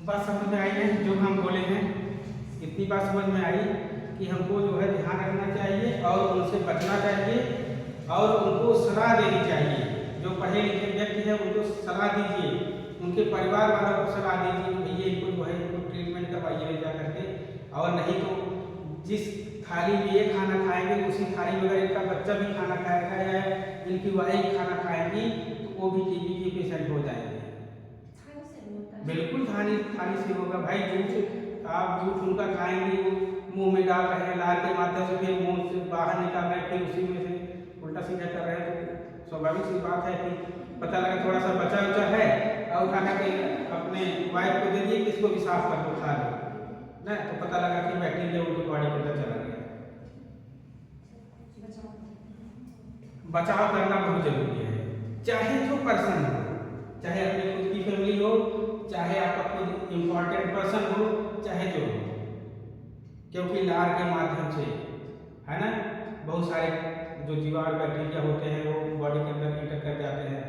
बात समझ में आई है जो हम बोले हैं? इतनी बात समझ में आई कि हमको जो है ध्यान रखना चाहिए और उनसे बचना चाहिए और उनको सलाह देनी चाहिए। जो पढ़े लिखे व्यक्ति हैं उनको सलाह दीजिए, उनके परिवार वालों को सलाह दीजिए कि भैया इनको जो है इनको ट्रीटमेंट करवाइए ले जा करके। और नहीं तो जिस थाली में ये खाना खाएंगे उसी थाली में अगर इनका बच्चा भी खाना खाएगा या इनकी वाइफ खाना खाएगी तो वो भी टीबी के पेशेंट हो जाएंगे। बिल्कुल थाली थाली से होगा भाई। जूठ आप जूठ उनका खाएंगे, वो मुंह में डाल रहे हैं, लार के माध्यम से फिर मुंह से बाहर निकाल रहे हैं, फिर उसी में से उल्टा सीधा कर रहे हैं। तो स्वाभाविक सी बात है कि पता लगा थोड़ा सा बचा उचा है और उठा के अपने वाइफ को दे दिए कि इसको भी साफ कर दो खा लो ना, तो पता लगा कि बैक्टीरिया उनकी बॉडी के अंदर चला गया। बचाव करना बहुत जरूरी है, चाहे जो पर्सन हो, चाहे अपनी खुद की फैमिली हो, चाहे आपका खुद इम्पोर्टेंट पर्सन हो, चाहे जो हो, क्योंकि लार के माध्यम से है ना बहुत सारे जो जीवाणु बैक्टीरिया होते हैं वो बॉडी के अंदर एंटर कर जाते हैं।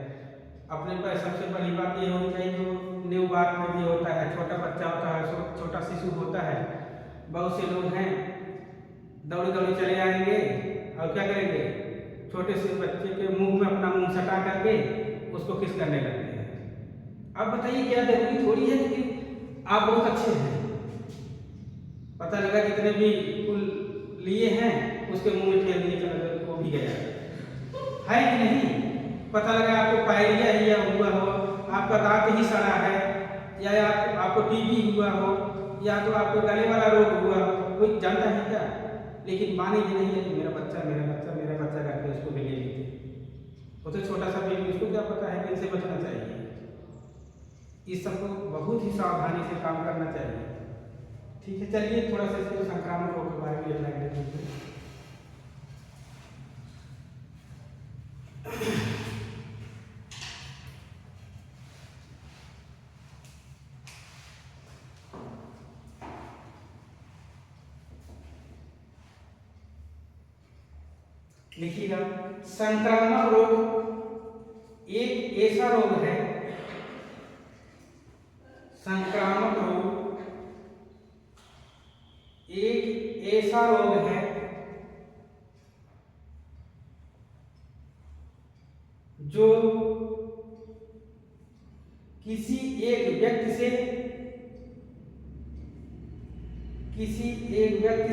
अपने पर सबसे बड़ी बात ये होनी चाहिए जो न्यू बार में भी होता है, छोटा बच्चा होता है, छोटा शिशु होता है, बहुत से लोग हैं दौड़ी दौड़ी चले आएंगे और क्या करेंगे, छोटे से बच्चे के मुंह में अपना मुंह सटा करके उसको किस करने लगते हैं। अब बताइए क्या जरूरी थोड़ी है कि आप बहुत अच्छे हैं, पता लगा जितने भी फूल लिए हैं उसके मुंह में फेर दिए, चला वो भी गया है कि नहीं। पता लगा आपको पायरिया या हुआ हो, आपका दांत ही सड़ा है, या आपको टीबी हुआ हो, या तो आपको गले वाला रोग हुआ, कोई जानता है क्या? लेकिन मानेगी नहीं है कि मेरा बच्चा मेरा बच्चा मेरा बच्चा करके उसको भी ले लेते। वो तो छोटा सा बेबी, उसको क्या पता है कि इनसे बचना चाहिए। इस सबको बहुत ही सावधानी से काम करना चाहिए। ठीक है, चलिए थोड़ा सा इसको संक्रामक रोग के बारे में लिखना है। लिखिएगा, संक्रामक रोग एक ऐसा रोग है, संक्रामक रोग एक ऐसा रोग है जो किसी एक व्यक्ति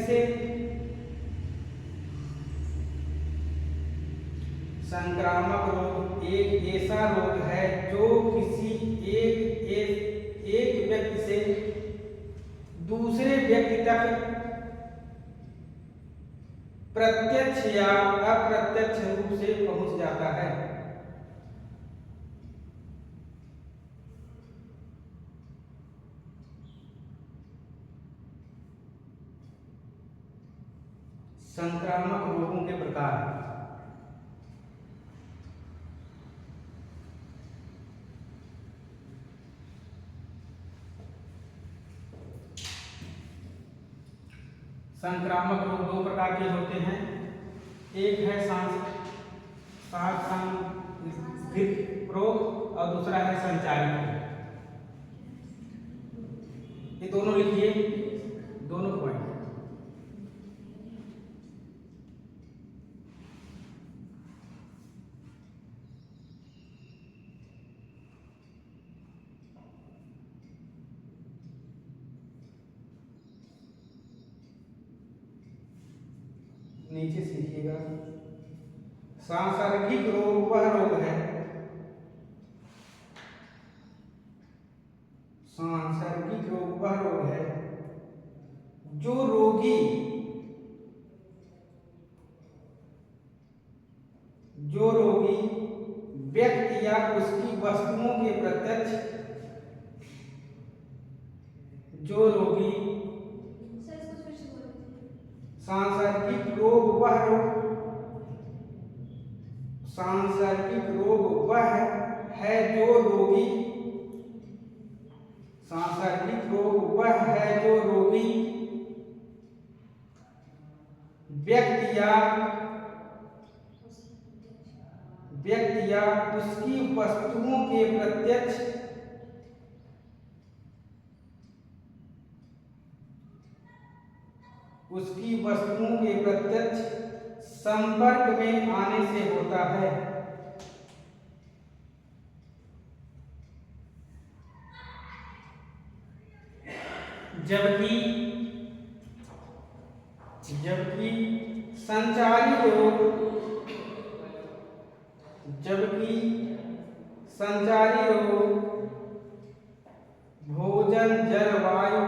से संक्रामक रोग एक ऐसा रोग है जो किसी एक व्यक्ति से दूसरे व्यक्ति तक प्रत्यक्ष या अप्रत्यक्ष रूप से पहुंच जाता है। संक्रामक रोगों के प्रकार, संक्रामक रोग दो प्रकार के होते हैं, एक है सांस्कृतिक रोग और दूसरा है संचारित रोग। ये दोनों लिखिए, दोनों पॉइंट। नीचे सीखिएगा, सांसर्गिक रोग वह रोग है, सांसर्गिक रोग वह रोग है जो रोगी व्यक्ति या उसकी वस्तुओं के प्रत्यक्ष सांसर्गिक रोग वह है जो रोगी सांसर्गिक रोग वह है जो रोगी व्यक्ति या उसकी वस्तुओं के प्रत्यक्ष उसकी वस्तुओं के प्रत्यक्ष संपर्क में आने से होता है। जबकि जबकि संचारी रोग जबकि संचारी रोग भोजन जलवायु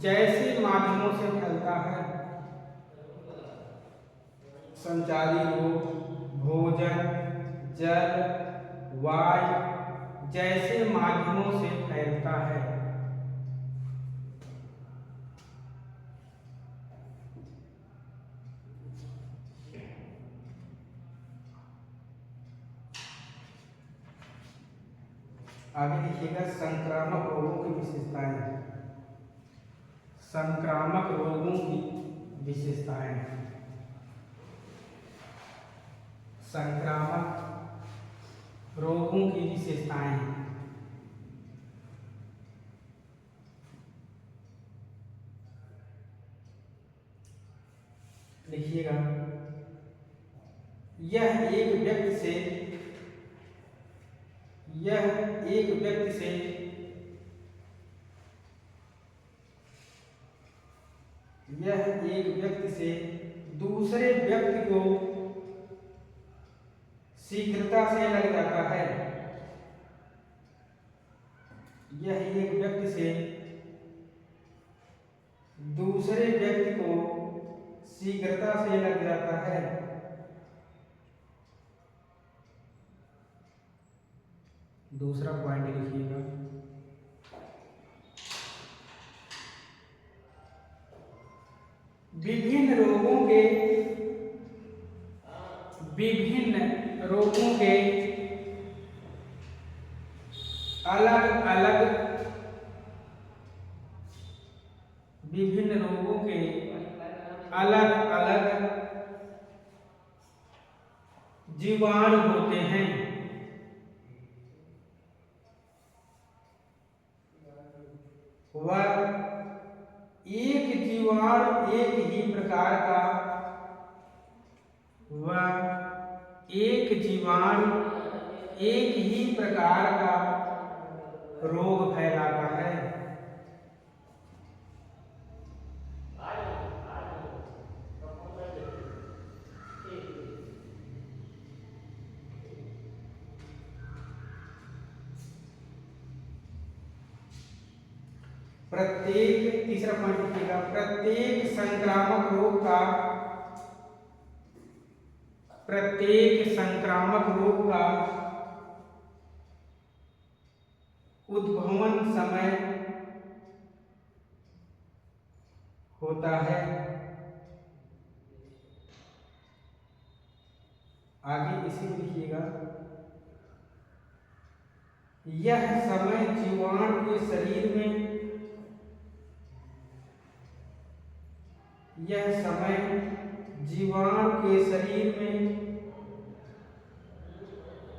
जैसे माध्यमों से फैलता है। संचारी रोग भोजन जल वायु जैसे माध्यमों से फैलता है। आगे लिखिएगा संक्रामक रोगों की विशेषताएं। संक्रामक रोगों की विशेषताएं। संक्रामक रोगों की विशेषताएं। लिखिएगा यह एक व्यक्ति से दूसरे व्यक्ति को शीघ्रता से लग जाता है। यह एक व्यक्ति से दूसरे व्यक्ति को शीघ्रता से लग जाता है। दूसरा पॉइंट लिखिएगा विभिन्न रोगों के अलग अलग जीवाणु होते हैं। वह एक जीवाणु एक ही प्रकार का रोग फैलाता है। तीसरा पॉइंट लिखिएगा प्रत्येक संक्रामक रोग का उद्भवन समय होता है। आगे इसी में लिखिएगा यह समय जीवाणु के शरीर में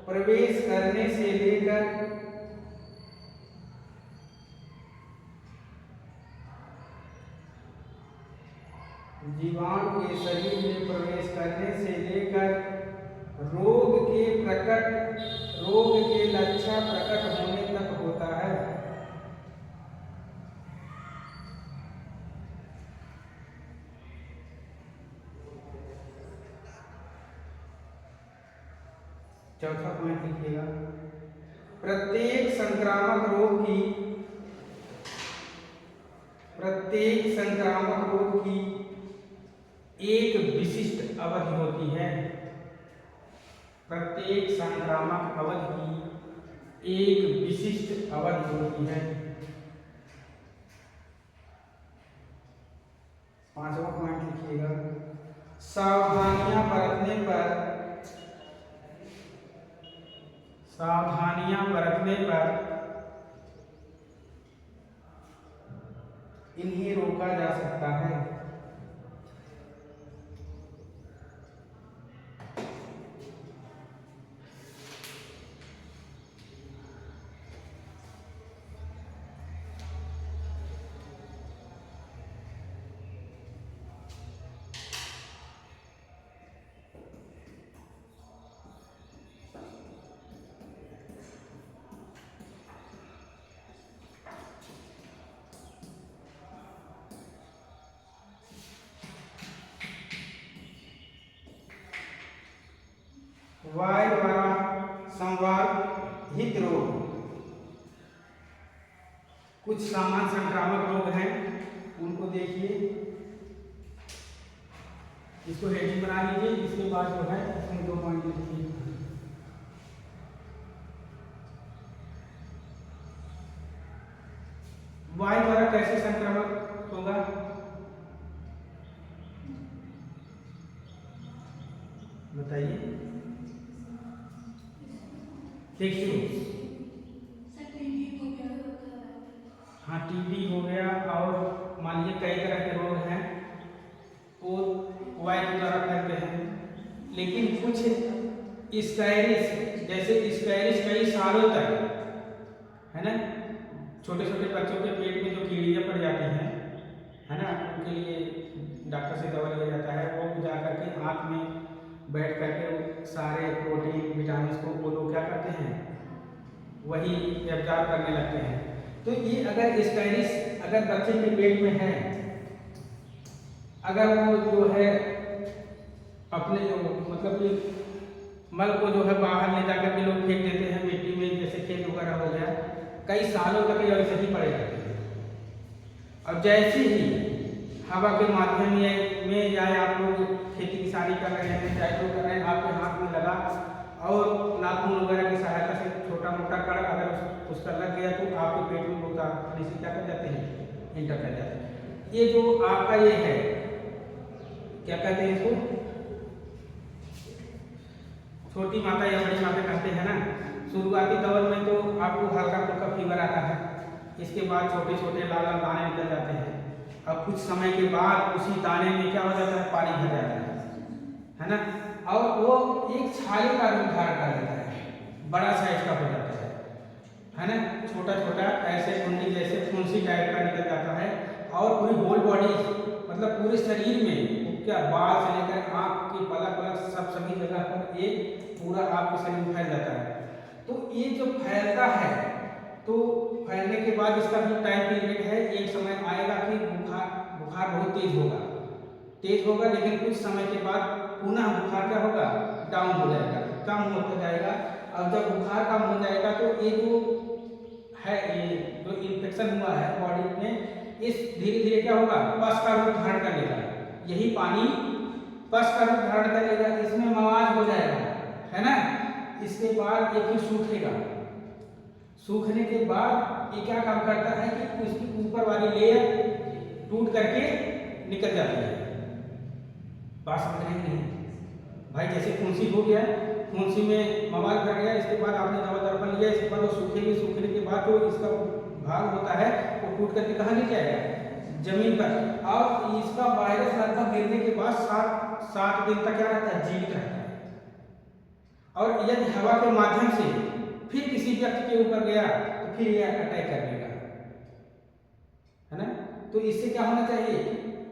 प्रवेश करने से लेकर रोग के लक्षण प्रकट होने तक होता है। चौथा पॉइंट लिखिएगा प्रत्येक संक्रामक रोग की एक विशिष्ट अवधि होती है। प्रत्येक संक्रामक अवधि की एक विशिष्ट अवधि होती है। पांचवा पॉइंट लिखिएगा सावधानियां बरतने पर इन्हें रोका जा सकता है। वायु द्वारा संवाहित रोग। कुछ सामान्य संक्रामक रोग हैं, उनको देखिए। इसको हेडिंग बना लीजिए। इसके बाद जो है इसमें 2 पॉइंट लिखिए। वायु द्वारा कैसे संक्रामक होगा? बताइए। देखिए, हाँ टीबी हो गया, और मान लीजिए कई तरह के रोग हैं वो वायु के द्वारा फैलते हैं। लेकिन कुछ स्कैरिस, जैसे स्कैरिस कई सालों तक, है ना, छोटे छोटे बच्चों के पेट में जो कीड़ियाँ पड़ जाती हैं, है ना, उनके लिए डॉक्टर से दवा लिया जाता है। वो जा करके आँख में बैठ करके सारे प्रोटीन विटामिन को वो लोग क्या करते हैं, वही एब्जॉर्ब करने लगते हैं। तो ये अगर स्कैरिस अगर बच्चे के पेट में है, अगर वो जो है अपने मतलब कि मल को जो है बाहर ले जाकर के लोग फेंक देते हैं मिट्टी में, जैसे खेत वगैरह हो गया, कई सालों तक ये ऐसे ही पड़े रहते हैं। अब जैसे ही हवा के माध्यम में या आप लोग खेती किसानी कर रहे हैं, चाहे जो कर रहे हैं, आपके हाथ में लगा और नाखून वगैरह की सहायता से छोटा मोटा कण अगर उसका लग गया तो आपके पेट में बहुत आसानी से क्या कर जाते हैं, एंटर कर जाते हैं। ये जो आपका ये है, क्या कहते हैं इसको, छोटी माता या बड़ी माता कहते हैं ना। शुरुआती दौर में तो आपको हल्का फुल्का फीवर आता है, इसके बाद छोटे छोटे लाल लाल दाने निकल जाते हैं। अब कुछ समय के बाद उसी दाने में क्या हो जाता है, पानी भर जाता है ना, और वो एक छाले का रूप धारण कर लेता है, बड़ा साइज का हो जाता है ना, छोटा छोटा ऐसे कुंडी जैसे फुंसी टाइप का निकल जाता है। और पूरी होल बॉडी, मतलब पूरे शरीर में क्या, बाल से लेकर आँख की पलक पलक सब सभी जगह पर ये पूरा आपके शरीर में फैल जाता है। तो ये जो फैलता है, तो फैलने के बाद इसका भी टाइम पीरियड है। एक समय आएगा कि बुखार बहुत तेज होगा, लेकिन कुछ समय के बाद पुनः बुखार क्या होगा, डाउन हो जाएगा, कम होता जाएगा। और जब बुखार कम हो जाएगा तो ये जो है, ये जो इन्फेक्शन हुआ है बॉडी में, इस धीरे धीरे क्या होगा, पस का रूप धारण कर लेगा। यही पानी पस का रूप धारण कर लेगा, इसमें मवाज हो जाएगा, है ना। इसके बाद ये फिर सूखेगा। सूखने के बाद ये क्या काम करता है कि उसकी ऊपर वाली लेयर टूट करके निकल जाती है। बात समझ रहे हैं भाई? जैसे फुंसी हो गया, फुंसी में मवाद भर गया, इसके बाद आपने दवा दर्पण लिया, इसके बाद वो सूखेगी। सूखने के बाद जो इसका भाग होता है वो टूट करके कहाँ गिर जाएगा, जमीन पर। और इसका वायरस लगभग गिरने के बाद 7 दिन तक क्या रहता है, जीवित रहता है। और यदि हवा के माध्यम से फिर किसी व्यक्ति के ऊपर गया तो फिर यह अटैक कर देगा, है ना। तो इससे क्या होना चाहिए,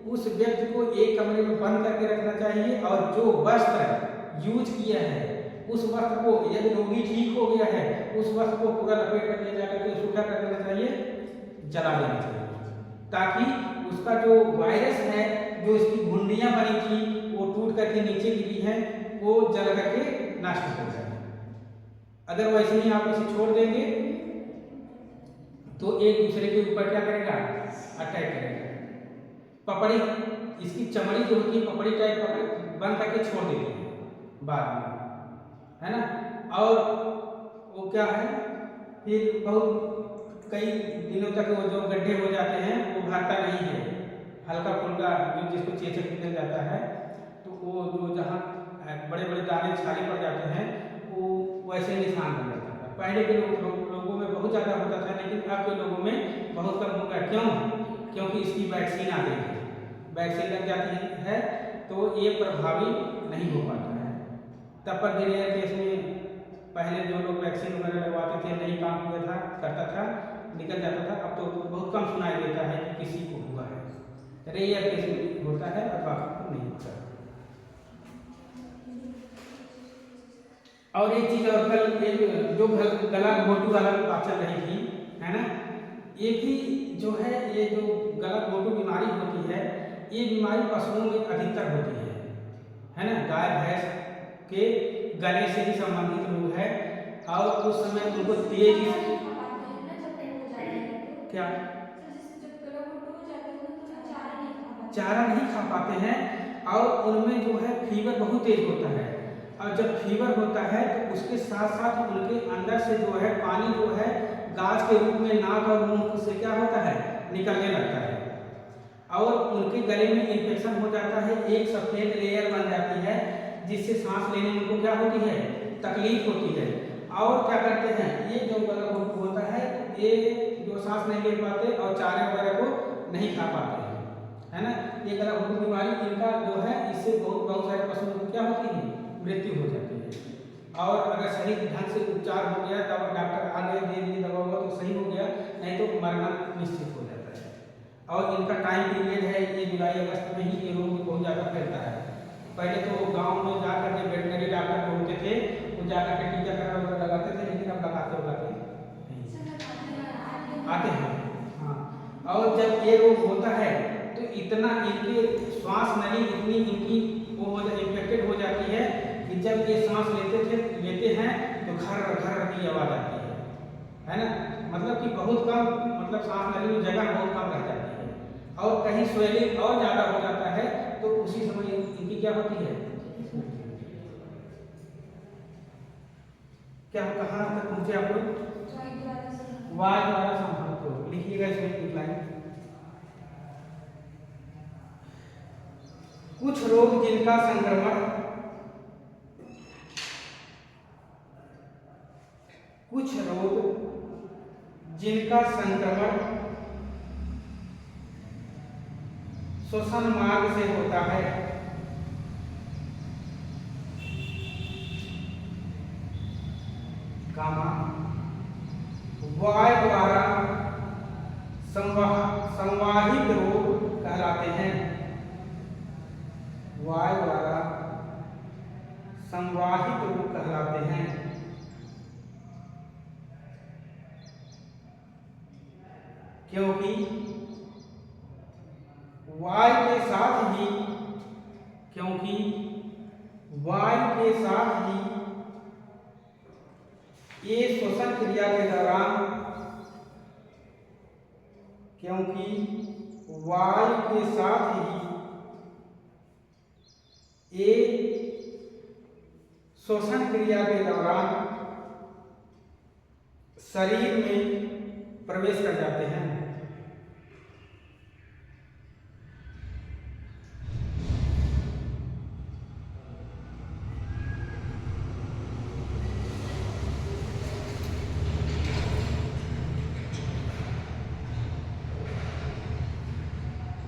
उस व्यक्ति को एक कमरे में बंद करके रखना चाहिए, और जो वस्त्र यूज किया है उस वस्त्र को, यदि रोगी ठीक हो गया है, उस वस्त्र को पूरा लपेट कर ले जाकर के सूखा कर देना चाहिए, जला देना चाहिए, ताकि उसका जो वायरस है, जो इसकी घुंडियां बनी थी वो टूट करके नीचे गिरी है, वो जल करके नष्ट हो जाए। अगर वैसे ही आप इसे छोड़ देंगे तो एक दूसरे के ऊपर क्या करेगा, अटैक करेगा। पपड़ी, इसकी चमड़ी जो होती है पपड़ी टाइप पकड़ बंद करके छोड़ देती है बाद में, है ना। और वो क्या है, फिर बहुत कई दिनों तक वो जो गड्ढे हो जाते हैं वो भरता नहीं है, हल्का फुल्का जो जिसको चेचक निकल जाता है, तो वो जो जहाँ बड़े बड़े दाने छाले पड़ जाते हैं वो वैसे निशान बन जाता है। पहले के लोगों में बहुत ज़्यादा होता था, लेकिन अब के लोगों में बहुत कम हो गया। क्यों? क्योंकि इसकी वैक्सीन आ गई है, वैक्सीन लग जाती है तो ये प्रभावी नहीं हो पाता है। तब पर धीरे धीरे केस में पहले जो लोग वैक्सीन वगैरह लगवाते थे, नहीं काम किया था, करता था, निकल जाता था। अब तो बहुत कम सुनाई देता है कि किसी को हुआ है, रेयर केस में होता है और बाकी को नहीं होता। और एक चीज और, कल एक जो गला घोटू वाला बात चल रही थी, है ना, ये भी जो है, ये जो गला घोटू बीमारी होती है, ये बीमारी पशुओं में अधिकतर होती है ना। गाय भैंस के गले से ही संबंधित रोग है और उस समय उनको तेज क्या चारा नहीं खा पाते हैं और उनमें जो है फीवर बहुत तेज होता है और जब फीवर होता है तो उसके साथ साथ उनके अंदर से जो है पानी जो है गाज के रूप में नाक और मुंह से क्या होता है निकलने लगता है और उनके गले में इन्फेक्शन हो जाता है, एक सफेद लेयर बन जाती है जिससे सांस लेने में उनको क्या होती है तकलीफ होती है। और क्या करते हैं ये जो गला घोटू होता है ये जो सांस नहीं ले पाते और चारे वगैरह को नहीं खा पाते हैं, है ना। ये गला घोटू बीमारी इनका जो है इससे बहुत सारे पशुओं को क्या होती है मृत्यु हो जाती है। और अगर सही ढंग से उपचार हो गया तब डॉक्टर आ गए दे दिए दवा हुआ तो सही हो गया, नहीं तो मरना निश्चित हो जाता है। और इनका टाइम पीरियड है ये जुलाई अगस्त में ही ये रोग बहुत ज़्यादा फैलता है। पहले तो गांव में जाकर के वेटनरी डॉक्टर होते थे वो जाकर के टीकाकरण वगैरह लगाते थे, लेकिन अब लगाते आते हैं। हाँ, और जब ये रोग होता है तो इतना इनके श्वास नली इतनी इनकी वो इन्फेक्टेड हो जाती है कि जब ये सांस लेते हैं तो घर घर की आवाज़ आती है ना। मतलब कि बहुत कम मतलब सांस नली में जगह बहुत कम रह जाती है और कहीं स्वेलिंग और ज़्यादा हो जाता है तो उसी समय इनकी क्या होती है क्या कहाँ तक पहुँचे आप लोग? वाय द्वारा संभावित रोग लिखिएगा इसमें एक लाइन। कुछ रोग जिनका संक्रमण श्वसन मार्ग से होता है वायु द्वारा संवाहित रोग कहलाते हैं। वायु द्वारा संवाहित रोग कहलाते हैं क्योंकि वायु के साथ ही ये श्वसन क्रिया के दौरान शरीर में प्रवेश कर जाते हैं।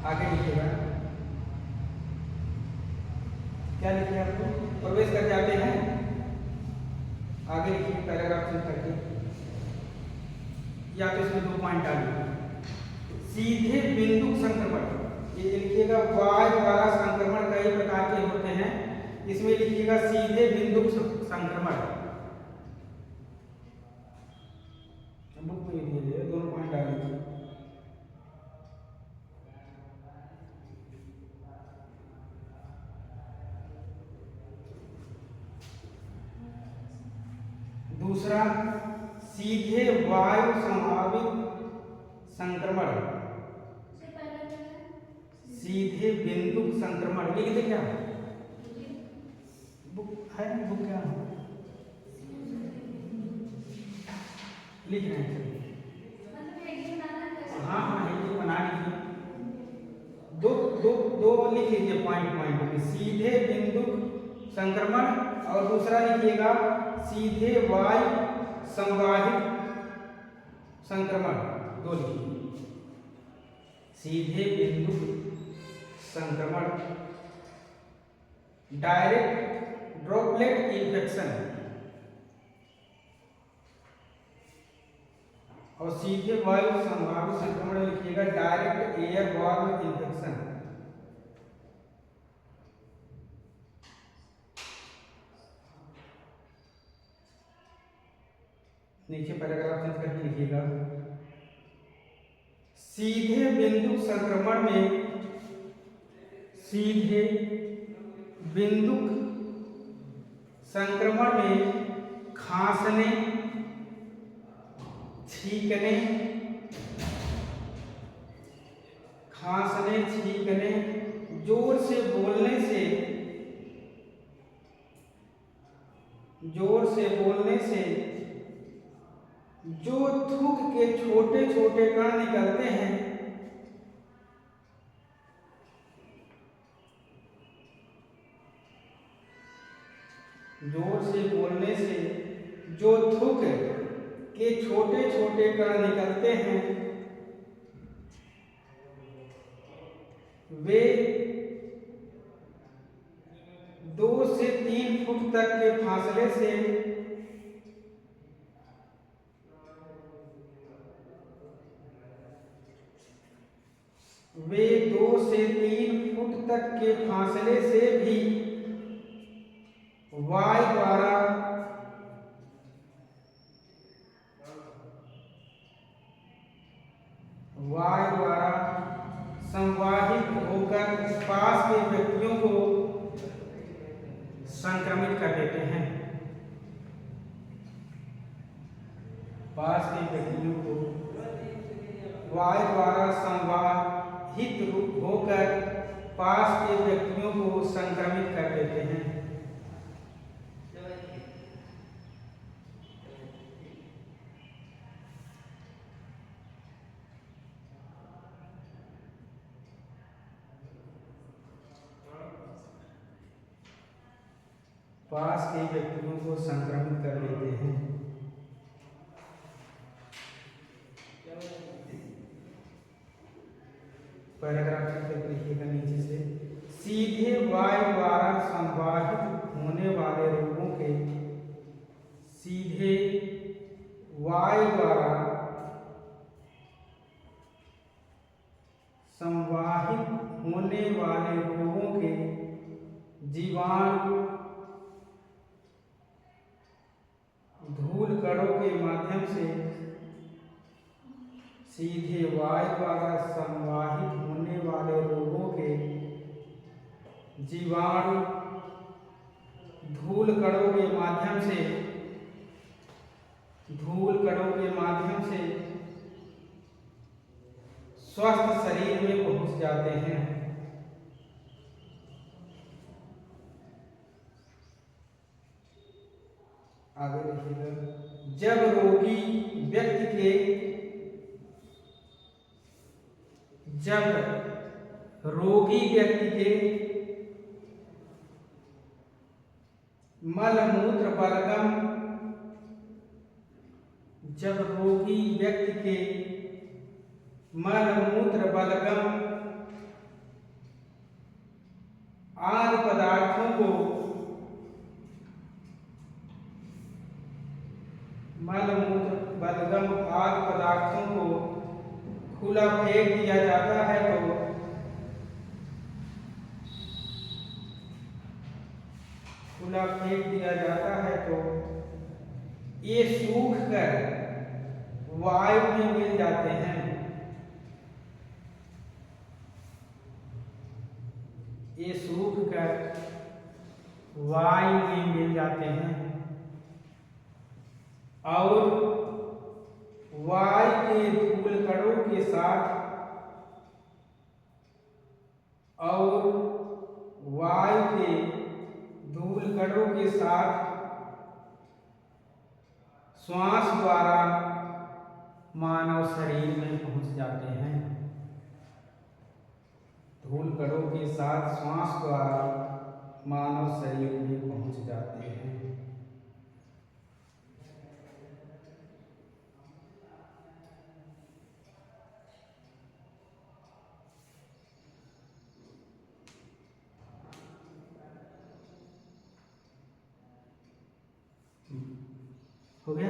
आगे लिखिएगा क्या लिखिए आपको प्रवेश कर जाते हैं। आगे लिखिए पैराग्राफ चेंज करके या तो इसमें 2 पॉइंट डालिए। सीधे बिंदु संक्रमण ये लिखिएगा वायु द्वारा संक्रमण कई प्रकार के होते हैं, इसमें लिखिएगा सीधे बिंदु संक्रमण। बुक में दिए 2 पॉइंट डालिए। दूसरा सीधे वायु संभावित संक्रमण, सीधे बिंदु संक्रमण लिख दे क्या बुक है बुक क्या लिख रहे हैं हाँ हेडिंग बना लीजिए। दो लिख लीजिए पॉइंट में सीधे बिंदु संक्रमण और दूसरा लिखिएगा सीधे वायु संवाहित संक्रमण। 2 लिखिए सीधे बिंदु संक्रमण डायरेक्ट ड्रॉपलेट इन्फेक्शन और सीधे वायु संभावित संक्रमण लिखिएगा डायरेक्ट एयरबॉर्न इन्फेक्शन। नीचे पैराग्राफ चेंज करके लिखिएगा सीधे बिंदु संक्रमण में सीधे बिंदु संक्रमण में खांसने, छींकने, खांसने, छींकने, जोर से बोलने से, जोर से बोलने से जो थूक के छोटे छोटे कण निकलते हैं, जोर से बोलने से जो थूक के छोटे छोटे कण निकलते हैं, वे 2 से 3 फुट तक के फासले से वे 2 से 3 फुट तक के फासले से भी वायु द्वारा संवाहित होकर पास के व्यक्तियों को संक्रमित कर देते हैं। पास के व्यक्तियों को वायु द्वारा संवाहित होकर पास के व्यक्तियों को संक्रमित कर देते हैं। पास के व्यक्तियों को संक्रमित कर देते हैं। पैराग्राफ तक लिखिएगा नीचे से। सीधे वायु द्वारा संवाहित होने वाले रोगों के, सीधे वायु द्वारा संवाहित होने वाले रोगों के जीवाणु धूल कणों के माध्यम से, सीधे वायु द्वारा संवाहित होने वाले रोगों के जीवाणु धूल कणों के माध्यम से, धूल कणों के माध्यम से स्वस्थ शरीर में पहुंच जाते हैं। आगे देखिएगा। जब रोगी व्यक्ति के, जब रोगी व्यक्ति के मल मूत्र बलगम, जब रोगी व्यक्ति के मल मूत्र बलगम आदि पदार्थों को, मल मूत्र बलगम आदि पदार्थों को खुला फेंक दिया जाता है तो खुला फेंक दिया जाता है तो ये सूख कर वायु में मिल जाते हैं। ये सूख कर वायु में मिल जाते हैं और वायु के धूल कणों के साथ, और वायु के धूल कणों के साथ श्वास द्वारा मानव शरीर में पहुंच जाते हैं। धूल कणों के साथ श्वास द्वारा मानव शरीर में पहुंच जाते हैं। हो गया?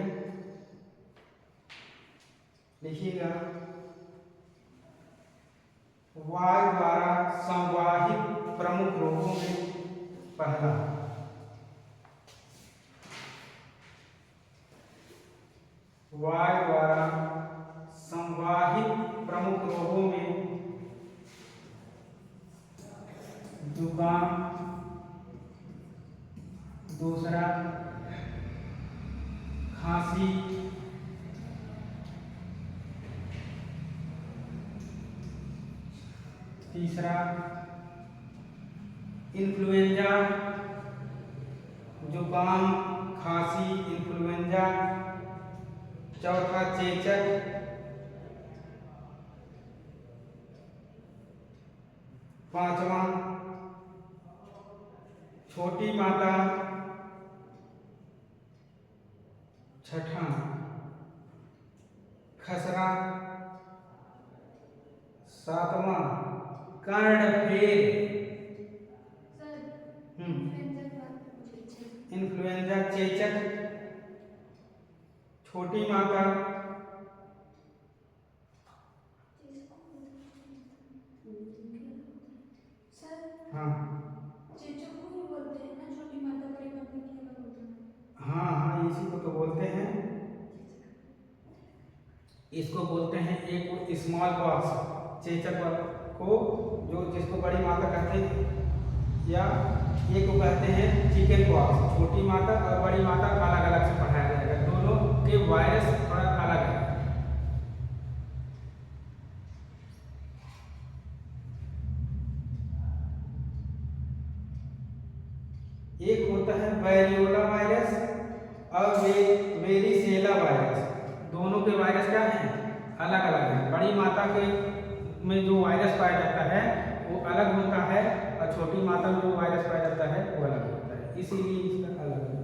देखिएगा, वायु द्वारा संवाहित प्रमुख रोगों में पहला वायु द्वारा संवाहित प्रमुख रोगों में जुकाम, दूसरा खांसी, तीसरा इन्फ्लुएंजा, जुकाम, खांसी, इन्फ्लुएंजा, चौथा चेचक, पांचवा छोटी माता, छठा खसरा, सातवां कर्णफेर, इन्फ्लुएंजा, चेचक, छोटी माता, हाँ चेचक को ही बोलते हैं ना, छोटी माता बड़ी माता की अलग होता है। हाँ हाँ, इसी को तो बोलते हैं, इसको बोलते हैं एक स्मॉल पॉक्स, चेचक को जो जिसको बड़ी माता कहते हैं, या एक को कहते हैं चिकन पॉक्स। छोटी माता और बड़ी माता अलग अलग से पढ़ाया जाएगा, दोनों के वायरस थोड़ा अलग है। एक होता है वेरियोला वायरस और वेरिसेला वायरस, दोनों के वायरस क्या हैं, अलग अलग हैं। बड़ी माता के में जो वायरस पाया जाता है वो अलग होता है और छोटी माता में जो वायरस पाया जाता है वो अलग होता है, इसीलिए इसका अलग है।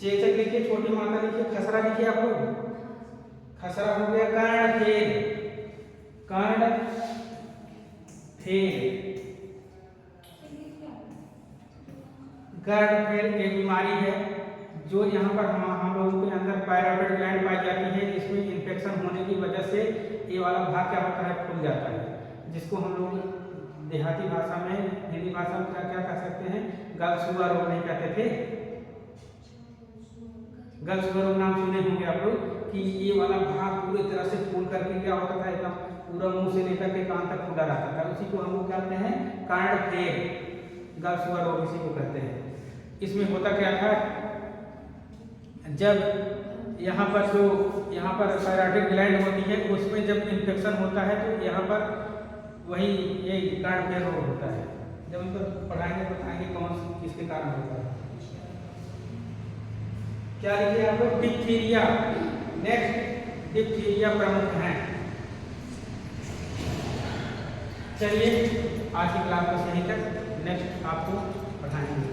चेचक लिखिए, छोटी माता लिखिए, खसरा लिखिए। आप लोग खसरा हो गया कर्णफेर, कर्णफेर एक बीमारी है जो यहाँ पर हम लोगों के अंदर पायरोटिड ग्लैंड पाई जाती है। इसमें इन्फेक्शन होने की वजह से ये वाला भाग क्या होता है, फूल जाता है, जिसको हम लोग देहाती भाषा में, हिंदी भाषा में क्या क्या कह सकते हैं, गलसुआ रोग नहीं कहते थे। गलसुआ रोग नाम सुने होंगे आप लोग, कि ये वाला भाग पूरी तरह से फूल करके क्या होता था, एकदम पूरा मुंह से लेकर के कान तक फूला रहता था, उसी को हम लोग कहते हैं कर्णफेर, गलसुआ रोग इसी को कहते हैं। इसमें होता क्या था, जब यहाँ पर जो पायरोटिड ग्लैंड होती है उसमें जब इन्फेक्शन होता है तो यहाँ पर वही ये कर्णफेर रोग होता है। जब हम तो पढ़ाएंगे बताएंगे कौन किसके कारण होता है। क्या लिखिए आप लोग, डिप्थीरिया। नेक्स्ट डिप्थीरिया प्रमुख हैं। चलिए आज की क्लास को सही तक नेक्स्ट आपको पढ़ाएंगे।